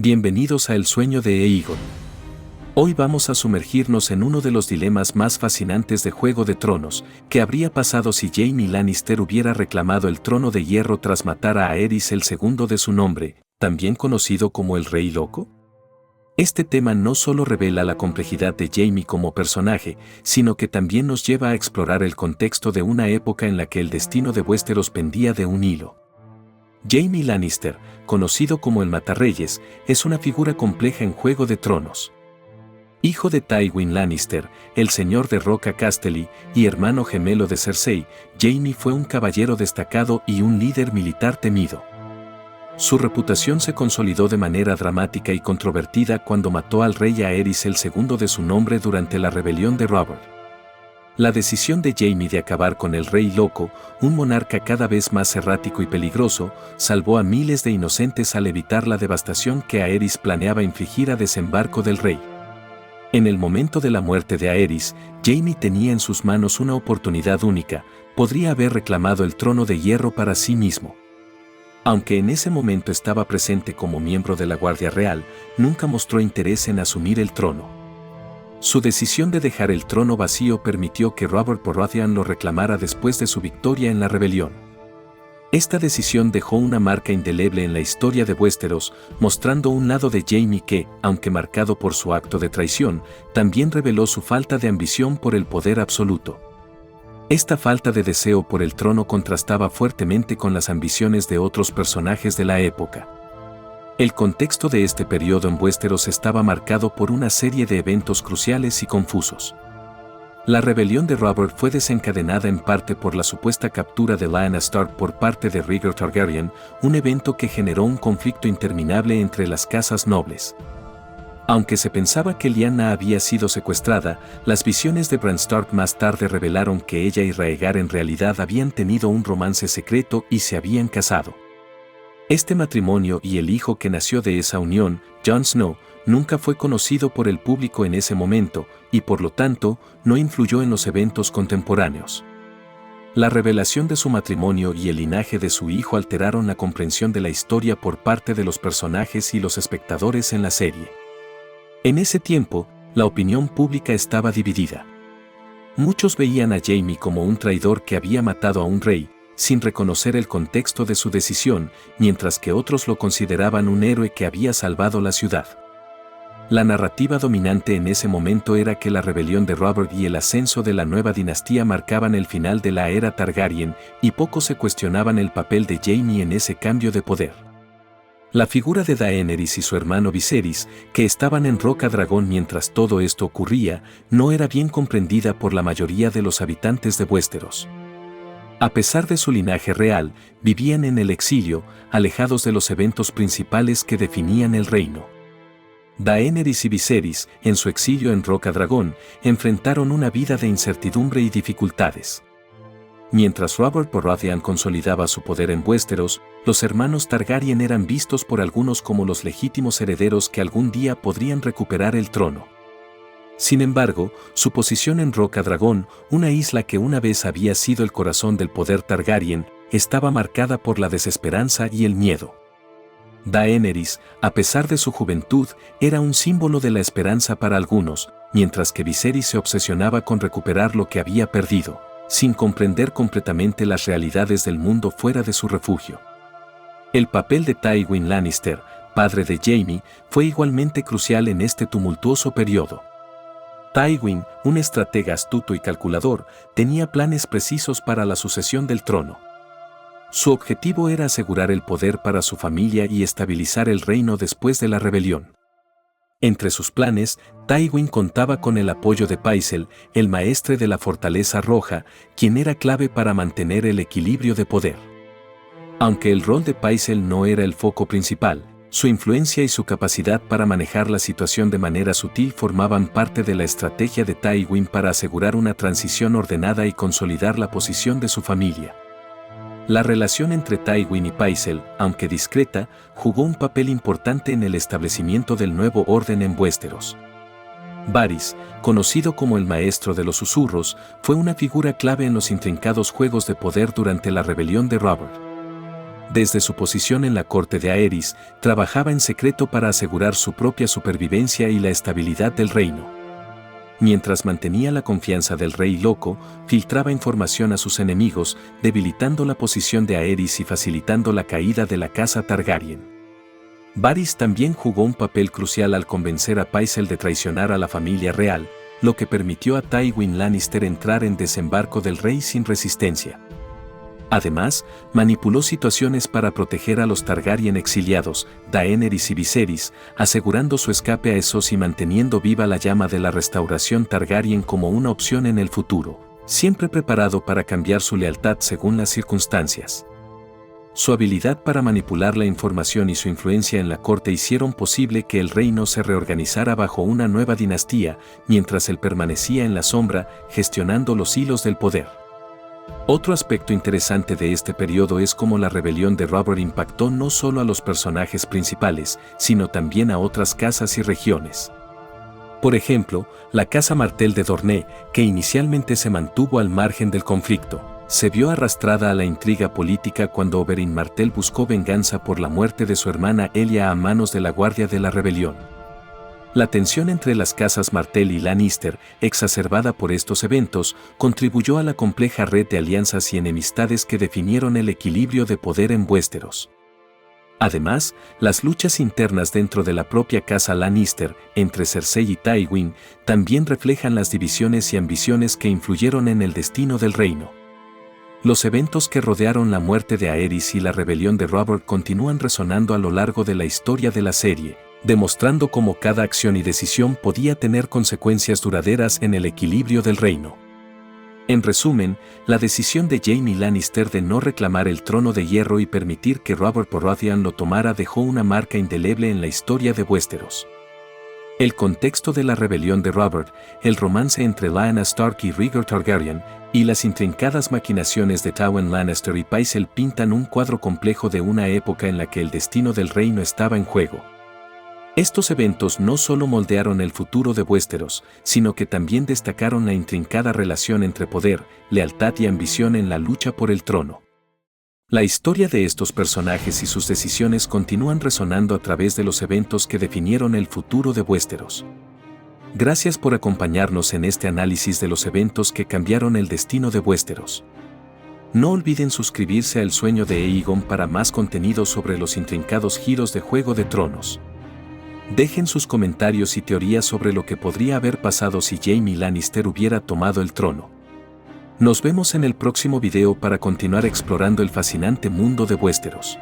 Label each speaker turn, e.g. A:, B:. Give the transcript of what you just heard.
A: Bienvenidos a El sueño de Aegon. Hoy vamos a sumergirnos en uno de los dilemas más fascinantes de Juego de Tronos. ¿Qué habría pasado si Jaime Lannister hubiera reclamado el trono de hierro tras matar a Aerys el segundo de su nombre, también conocido como el Rey Loco? Este tema no solo revela la complejidad de Jaime como personaje, sino que también nos lleva a explorar el contexto de una época en la que el destino de Westeros pendía de un hilo. Jaime Lannister, conocido como el Matarreyes, es una figura compleja en Juego de Tronos. Hijo de Tywin Lannister, el señor de Roca Casterly, y hermano gemelo de Cersei, Jaime fue un caballero destacado y un líder militar temido. Su reputación se consolidó de manera dramática y controvertida cuando mató al rey Aerys el segundo de su nombre durante la rebelión de Robert. La decisión de Jaime de acabar con el Rey Loco, un monarca cada vez más errático y peligroso, salvó a miles de inocentes al evitar la devastación que Aerys planeaba infligir a desembarco del rey. En el momento de la muerte de Aerys, Jaime tenía en sus manos una oportunidad única: podría haber reclamado el trono de hierro para sí mismo. Aunque en ese momento estaba presente como miembro de la Guardia Real, nunca mostró interés en asumir el trono. Su decisión de dejar el trono vacío permitió que Robert Baratheon lo reclamara después de su victoria en la rebelión. Esta decisión dejó una marca indeleble en la historia de Westeros, mostrando un lado de Jaime que, aunque marcado por su acto de traición, también reveló su falta de ambición por el poder absoluto. Esta falta de deseo por el trono contrastaba fuertemente con las ambiciones de otros personajes de la época. El contexto de este periodo en Westeros estaba marcado por una serie de eventos cruciales y confusos. La rebelión de Robert fue desencadenada en parte por la supuesta captura de Lyanna Stark por parte de Rhaegar Targaryen, un evento que generó un conflicto interminable entre las casas nobles. Aunque se pensaba que Lyanna había sido secuestrada, las visiones de Bran Stark más tarde revelaron que ella y Rhaegar en realidad habían tenido un romance secreto y se habían casado. Este matrimonio y el hijo que nació de esa unión, Jon Snow, nunca fue conocido por el público en ese momento y por lo tanto no influyó en los eventos contemporáneos. La revelación de su matrimonio y el linaje de su hijo alteraron la comprensión de la historia por parte de los personajes y los espectadores en la serie. En ese tiempo, la opinión pública estaba dividida. Muchos veían a Jaime como un traidor que había matado a un rey, sin reconocer el contexto de su decisión, mientras que otros lo consideraban un héroe que había salvado la ciudad. La narrativa dominante en ese momento era que la rebelión de Robert y el ascenso de la nueva dinastía marcaban el final de la era Targaryen, y pocos se cuestionaban el papel de Jaime en ese cambio de poder. La figura de Daenerys y su hermano Viserys, que estaban en Roca Dragón mientras todo esto ocurría, no era bien comprendida por la mayoría de los habitantes de Westeros. A pesar de su linaje real, vivían en el exilio, alejados de los eventos principales que definían el reino. Daenerys y Viserys, en su exilio en Roca Dragón, enfrentaron una vida de incertidumbre y dificultades. Mientras Robert Baratheon consolidaba su poder en Westeros, los hermanos Targaryen eran vistos por algunos como los legítimos herederos que algún día podrían recuperar el trono. Sin embargo, su posición en Roca Dragón, una isla que una vez había sido el corazón del poder Targaryen, estaba marcada por la desesperanza y el miedo. Daenerys, a pesar de su juventud, era un símbolo de la esperanza para algunos, mientras que Viserys se obsesionaba con recuperar lo que había perdido, sin comprender completamente las realidades del mundo fuera de su refugio. El papel de Tywin Lannister, padre de Jaime, fue igualmente crucial en este tumultuoso periodo. Tywin, un estratega astuto y calculador, tenía planes precisos para la sucesión del trono. Su objetivo era asegurar el poder para su familia y estabilizar el reino después de la rebelión. Entre sus planes, Tywin contaba con el apoyo de Pycelle, el maestre de la Fortaleza Roja, quien era clave para mantener el equilibrio de poder. Aunque el rol de Pycelle no era el foco principal, su influencia y su capacidad para manejar la situación de manera sutil formaban parte de la estrategia de Tywin para asegurar una transición ordenada y consolidar la posición de su familia. La relación entre Tywin y Pycelle, aunque discreta, jugó un papel importante en el establecimiento del nuevo orden en Westeros. Varys, conocido como el Maestro de los Susurros, fue una figura clave en los intrincados juegos de poder durante la rebelión de Robert. Desde su posición en la corte de Aerys, trabajaba en secreto para asegurar su propia supervivencia y la estabilidad del reino. Mientras mantenía la confianza del rey loco, filtraba información a sus enemigos, debilitando la posición de Aerys y facilitando la caída de la casa Targaryen. Varys también jugó un papel crucial al convencer a Pycelle de traicionar a la familia real, lo que permitió a Tywin Lannister entrar en desembarco del rey sin resistencia. Además, manipuló situaciones para proteger a los Targaryen exiliados, Daenerys y Viserys, asegurando su escape a Essos y manteniendo viva la llama de la restauración Targaryen como una opción en el futuro, siempre preparado para cambiar su lealtad según las circunstancias. Su habilidad para manipular la información y su influencia en la corte hicieron posible que el reino se reorganizara bajo una nueva dinastía, mientras él permanecía en la sombra, gestionando los hilos del poder. Otro aspecto interesante de este periodo es cómo la rebelión de Robert impactó no solo a los personajes principales, sino también a otras casas y regiones. Por ejemplo, la casa Martell de Dorne, que inicialmente se mantuvo al margen del conflicto, se vio arrastrada a la intriga política cuando Oberyn Martell buscó venganza por la muerte de su hermana Elia a manos de la Guardia de la Rebelión. La tensión entre las casas Martell y Lannister, exacerbada por estos eventos, contribuyó a la compleja red de alianzas y enemistades que definieron el equilibrio de poder en Westeros. Además, las luchas internas dentro de la propia casa Lannister, entre Cersei y Tywin, también reflejan las divisiones y ambiciones que influyeron en el destino del reino. Los eventos que rodearon la muerte de Aerys y la rebelión de Robert continúan resonando a lo largo de la historia de la serie, demostrando cómo cada acción y decisión podía tener consecuencias duraderas en el equilibrio del reino. En resumen, la decisión de Jaime Lannister de no reclamar el trono de hierro y permitir que Robert Baratheon lo tomara dejó una marca indeleble en la historia de Westeros. El contexto de la rebelión de Robert, el romance entre Lyanna Stark y Rhaegar Targaryen, y las intrincadas maquinaciones de Tywin Lannister y Pycelle pintan un cuadro complejo de una época en la que el destino del reino estaba en juego. Estos eventos no solo moldearon el futuro de Westeros, sino que también destacaron la intrincada relación entre poder, lealtad y ambición en la lucha por el trono. La historia de estos personajes y sus decisiones continúan resonando a través de los eventos que definieron el futuro de Westeros. Gracias por acompañarnos en este análisis de los eventos que cambiaron el destino de Westeros. No olviden suscribirse a El Sueño de Aegon para más contenido sobre los intrincados giros de Juego de Tronos. Dejen sus comentarios y teorías sobre lo que podría haber pasado si Jaime Lannister hubiera tomado el trono. Nos vemos en el próximo video para continuar explorando el fascinante mundo de Westeros.